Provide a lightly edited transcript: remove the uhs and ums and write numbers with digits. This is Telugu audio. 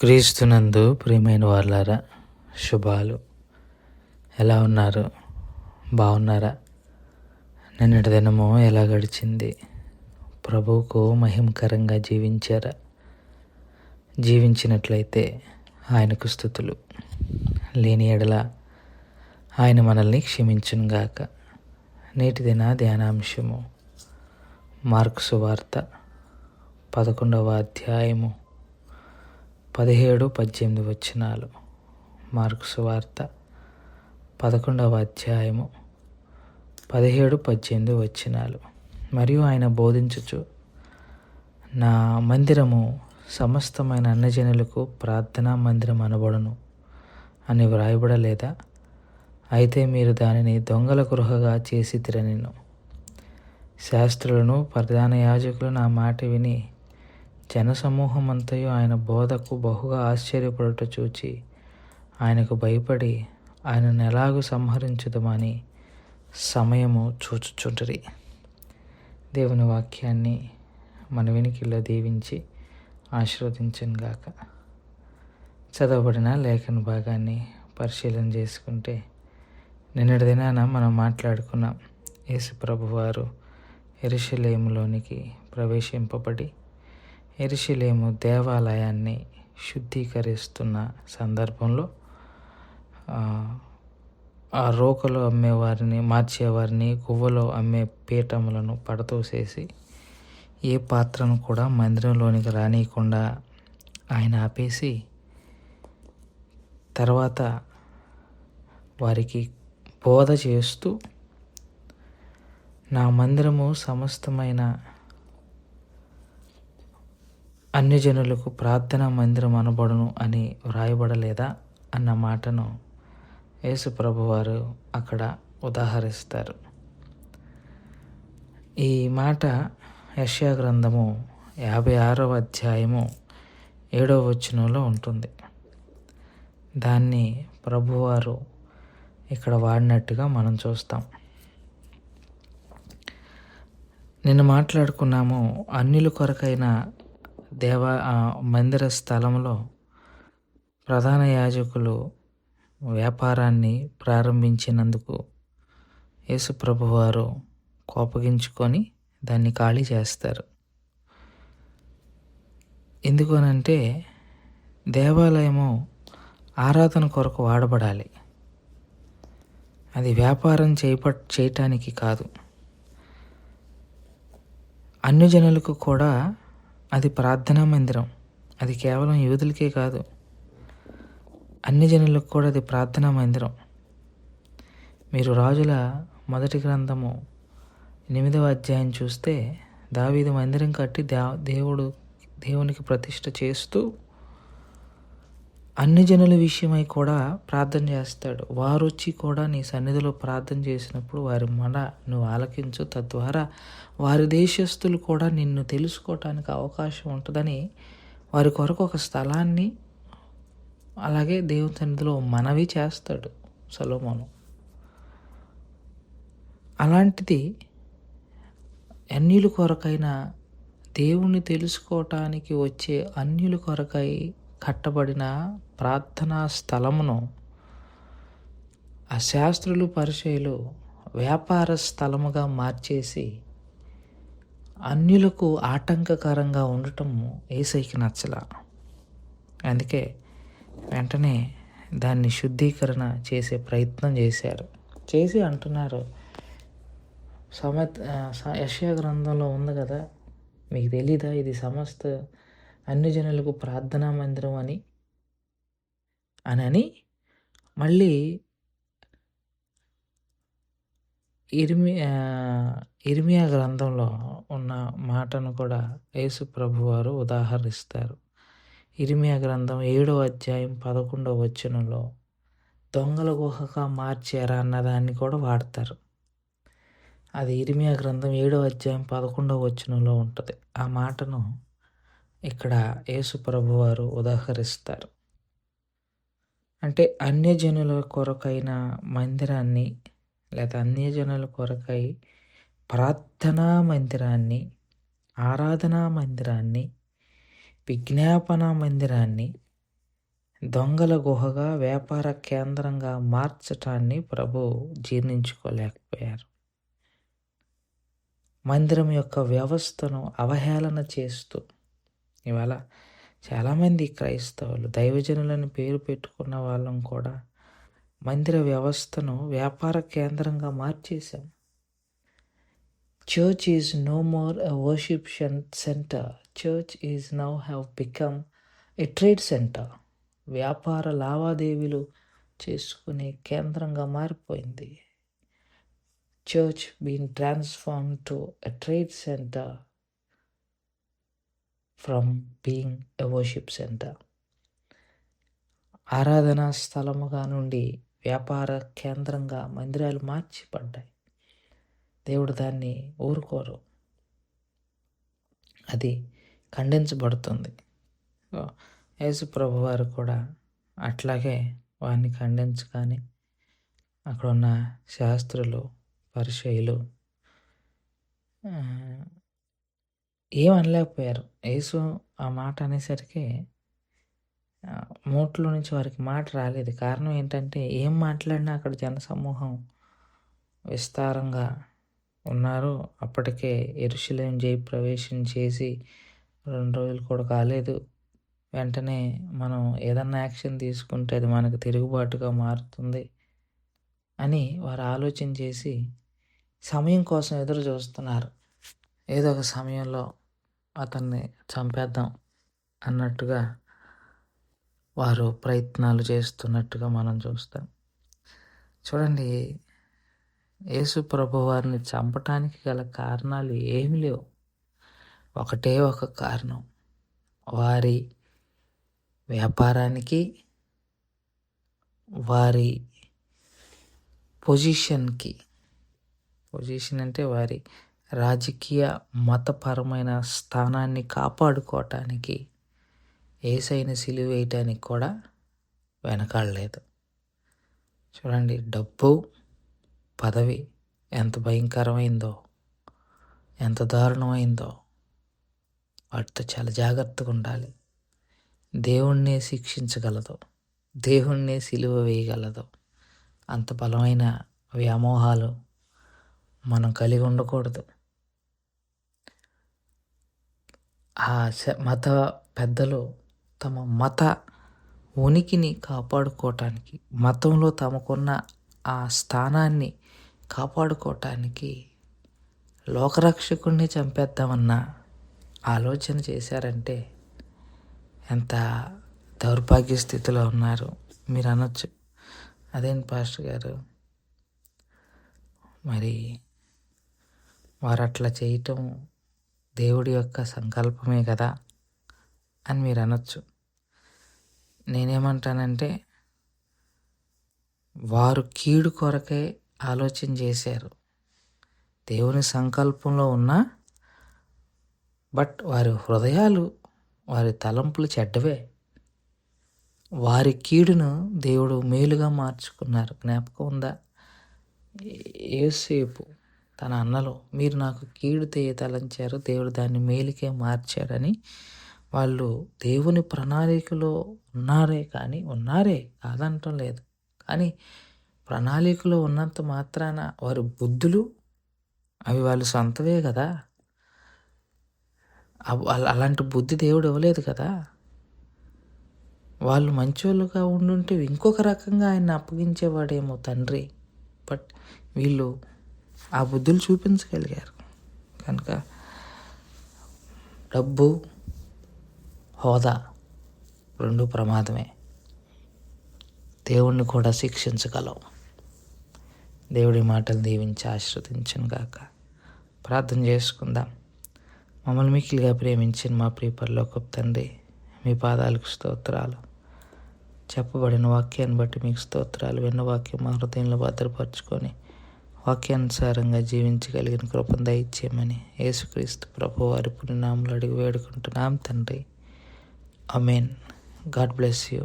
క్రీస్తునందు ప్రియమైన వాళ్ళారా, శుభాలు. ఎలా ఉన్నారు? బాగున్నారా? నిన్నటి దినము ఎలా గడిచింది? ప్రభువుకు మహిమకరంగా జీవించారా? జీవించినట్లయితే ఆయనకు స్తుతులు. లేని ఎడల ఆయన మనల్ని క్షమించునుగాక. నేటి దిన ధ్యానాంశము మార్కు సువార్త 11వ అధ్యాయము 17-18 వచనాలు. మార్కు సువార్త 11వ అధ్యాయము 17-18 వచనాలు. మరియు ఆయన బోధించుచు, నా మందిరము సమస్తమైన అన్యజనులకు ప్రార్థనా మందిరం అనబడును అని వ్రాయబడలేదా? అయితే మీరు దానిని దొంగల గృహగా చేసితిరనెను. శాస్త్రులను ప్రధాన యాజకులు నా మాట విని జనసమూహమంతయు ఆయన బోధకు బహుగా ఆశ్చర్యపడుట చూచి ఆయనకు భయపడి ఆయనను ఎలాగూ సంహరించుదమని సమయము చూచుచుంటిరి. దేవుని వాక్యాన్ని మన వినికిలో దీవించి ఆశీర్వదించను గాక. చదవబడిన లేఖన భాగాన్ని పరిశీలన చేసుకుంటే, నిన్నటి దినాన మనం మాట్లాడుకున్నాం. యేసు ప్రభువారు యెరూషలేములోనికి ప్రవేశింపబడి యెరూషలేము దేవాలయాన్ని శుద్ధీకరిస్తున్న సందర్భంలో ఆ రోకలు అమ్మేవారిని, మార్చేవారిని, గువ్వలో అమ్మే పీఠములను పడతోసేసి ఏ పాత్రను కూడా మందిరంలోనికి రానియకుండా ఆయన ఆపేసి, తర్వాత వారికి బోధ చేస్తూ, నా మందిరము సమస్తమైన అన్యజనులకు ప్రార్థనా మందిరం అనబడును అని వ్రాయబడలేదా అన్న మాటను యేసు ప్రభువారు అక్కడ ఉదాహరిస్తారు. ఈ మాట యెషయా గ్రంథము 56వ అధ్యాయము 7వ వచనంలో ఉంటుంది. దాన్ని ప్రభువారు ఇక్కడ వాడినట్టుగా మనం చూస్తాం. నిన్న మాట్లాడుకున్నాము, అన్యుల కొరకైన మందిర స్థలంలో ప్రధాన యాజకులు వ్యాపారాన్ని ప్రారంభించినందుకు యేసు ప్రభువారు కోపగించుకొని దాన్ని ఖాళీ చేస్తారు. ఎందుకనంటే దేవాలయము ఆరాధన కొరకు వాడబడాలి, అది వ్యాపారం చేయటానికి కాదు. అన్యజనులకు కూడా అది ప్రార్థనా మందిరం. అది కేవలం యూదులకే కాదు, అన్యజనులకు కూడా అది ప్రార్థనా మందిరం. మీరు రాజుల మొదటి గ్రంథము 8వ అధ్యాయం చూస్తే, దావీదు మందిరం కట్టి దేవునికి ప్రతిష్ఠ చేస్తూ అన్యజనుల విషయమై కూడా ప్రార్థన చేస్తాడు. వారు వచ్చి కూడా నీ సన్నిధిలో ప్రార్థన చేసినప్పుడు వారి మొర నువ్వు ఆలకించు, తద్వారా వారి దేశస్తులు కూడా నిన్ను తెలుసుకోవటానికి అవకాశం ఉంటుందని వారి కొరకు ఒక స్థలాన్ని, అలాగే దేవుని సన్నిధిలో మనవి చేస్తాడు సొలొమోను. అలాంటిది అన్యుల కొరకైన, దేవుణ్ణి తెలుసుకోవటానికి వచ్చే అన్యుల కొరకై కట్టబడిన ప్రార్థనా స్థలమును ఆ శాస్త్రులు, పరిచయులు వ్యాపార స్థలముగా మార్చేసి అన్యులకు ఆటంకకరంగా ఉండటం యేసయ్యకి నచ్చల. అందుకే వెంటనే దాన్ని శుద్ధీకరణ చేసే ప్రయత్నం చేసి అంటున్నారు, యెషయా గ్రంథంలో ఉంది కదా, మీకు తెలీదా ఇది సమస్త అన్యజనులకు ప్రార్థనా మందిరం అని మళ్ళీ ఇర్మియా గ్రంథంలో ఉన్న మాటను కూడా యేసు ప్రభువారు ఉదాహరిస్తారు. ఇర్మియా గ్రంథం 7వ అధ్యాయం 11వ వచనంలో దొంగల గుహగా మార్చారా అన్నదాన్ని కూడా వాడతారు. అది ఇర్మియా గ్రంథం 7వ అధ్యాయం 11వ వచనంలో ఉంటుంది. ఆ మాటను ఇక్కడ యేసు ప్రభువారు ఉదాహరిస్తారు. అంటే అన్యజనుల కొరకైన మందిరాన్ని, లేదా అన్యజనుల కొరకై ప్రార్థనా మందిరాన్ని, ఆరాధనా మందిరాన్ని, విజ్ఞాపన మందిరాన్ని దొంగల గుహగా వ్యాపార కేంద్రంగా మార్చటాన్ని ప్రభు జీర్ణించుకోలేకపోయారు. మందిరం యొక్క వ్యవస్థను అవహేళన చేస్తూ ఇవాళ చాలామంది క్రైస్తవులు దైవజనులని పేరు పెట్టుకున్న వాళ్ళం కూడా మందిర వ్యవస్థను వ్యాపార కేంద్రంగా మార్చేశాం. Church is no more a worship centre. Church is now have become a trade centre. వ్యాపార లావాదేవీలు చేసుకునే కేంద్రంగా మారిపోయింది. Church been transformed to a trade centre from being a worship centre. ఆరాధనా స్థలముగా నుండి వ్యాపార కేంద్రంగా మందిరాలు మార్చిపడ్డాయి. దేవుడు దాన్ని ఊరుకోరు, అది ఖండించబడుతుంది. యేసు ప్రభు వారు కూడా అట్లాగే వారిని ఖండించగానే అక్కడ ఉన్న శాస్త్రులు, పరిసయ్యులు ఏమనలేకపోయారు. యేసు ఆ మాట అనేసరికి నోట్లో నుంచి వారికి మాట రాలేదు. కారణం ఏంటంటే ఏం మాట్లాడినా అక్కడ జనసమూహం విస్తారంగా ఉన్నారు. అప్పటికే యెరూషలేము జయప్రవేశం చేసి 2 రోజులు కూడా కాలేదు. వెంటనే మనం ఏదన్నా యాక్షన్ తీసుకుంటే అది మనకు తిరుగుబాటుగా మారుతుంది అని వారు ఆలోచన చేసి సమయం కోసం ఎదురు చూస్తున్నారు. ఏదో ఒక సమయంలో అతన్ని చంపేద్దాం అన్నట్టుగా వారు ప్రయత్నాలు చేస్తున్నట్టుగా మనం చూస్తాం. చూడండి, యేసు ప్రభు వారిని చంపటానికి గల కారణాలు ఏమి లేవు. ఒకటే ఒక కారణం, వారి వ్యాపారానికి, వారి పొజిషన్కి. పొజిషన్ అంటే వారి రాజకీయ మతపరమైన స్థానాన్ని కాపాడుకోవటానికి యేసయ్యని సిలువ వేయటానికి కూడా వెనకాడలేదు. చూడండి, డబ్బు, పదవి ఎంత భయంకరమైందో, ఎంత దారుణమైందో, వాటితో చాలా జాగ్రత్తగా ఉండాలి. దేవుణ్ణే శిక్షించగలదు, దేవుణ్ణే సిలువ వేయగలదు. అంత బలమైన వ్యామోహాలు మనం కలిగి ఉండకూడదు. ఆ మత పెద్దలు తమ మత ఉనికిని కాపాడుకోవటానికి, మతంలో తమకున్న ఆ స్థానాన్ని కాపాడుకోవటానికి లోకరక్షకుడిని చంపేద్దామన్న ఆలోచన చేశారంటే ఎంత దౌర్భాగ్య స్థితిలో ఉన్నారు. మీరు అనొచ్చు, అదేంటి పాస్టర్ గారు, మరి వారు అట్లా చేయటం దేవుడి యొక్క సంకల్పమే కదా అని మీరు అనొచ్చు. నేనేమంటానంటే, వారు కీడు కొరకే ఆలోచన చేశారు. దేవుని సంకల్పంలో ఉన్నా, బట్ వారి హృదయాలు, వారి తలంపులు చెడ్డవే. వారి కీడును దేవుడు మేలుగా మార్చుకున్నారు. జ్ఞాపకం ఉందా? యోసేపు తన అన్నలు, మీరు నాకు కీడు తలంచారు, దేవుడు దాన్ని మేలుకే మార్చాడని వాళ్ళు దేవుని ప్రణాళికలో ఉన్నారే కాదంటం లేదు. కానీ ప్రణాళికలో ఉన్నంత మాత్రాన వారి బుద్ధులు అవి వాళ్ళు సొంతవే కదా. అలాంటి బుద్ధి దేవుడు ఇవ్వలేదు కదా. వాళ్ళు మంచోళ్ళుగా ఉండుంటే ఇంకొక రకంగా ఆయన అప్పగించేవాడేమో తండ్రి. బట్ వీళ్ళు ఆ బుద్ధులు చూపించగలిగారు. కనుక డబ్బు, హోదా రెండు ప్రమాదమే. దేవుణ్ణి కూడా శిక్షించగలవు. దేవుడి మాటలు దీవించి ఆశీర్వదించును గాక. ప్రార్థన చేసుకుందాం. మమ్మల్ని మిక్కిలిగా ప్రేమించిన మా ప్రియ పరలోకపు తండ్రి, మీ పాదాలకు స్తోత్రాలు. చెప్పబడిన వాక్యాన్ని బట్టి మీకు స్తోత్రాలు. విన్న వాక్యం మా హృదయంలో భద్రపరచుకొని వాక్యానుసారంగా జీవించగలిగిన కృపను దయచేయమని యేసుక్రీస్తు ప్రభు వారి పుణ్యనామములో అడిగి వేడుకుంటున్నాం తండ్రి. ఆమేన్. God bless you.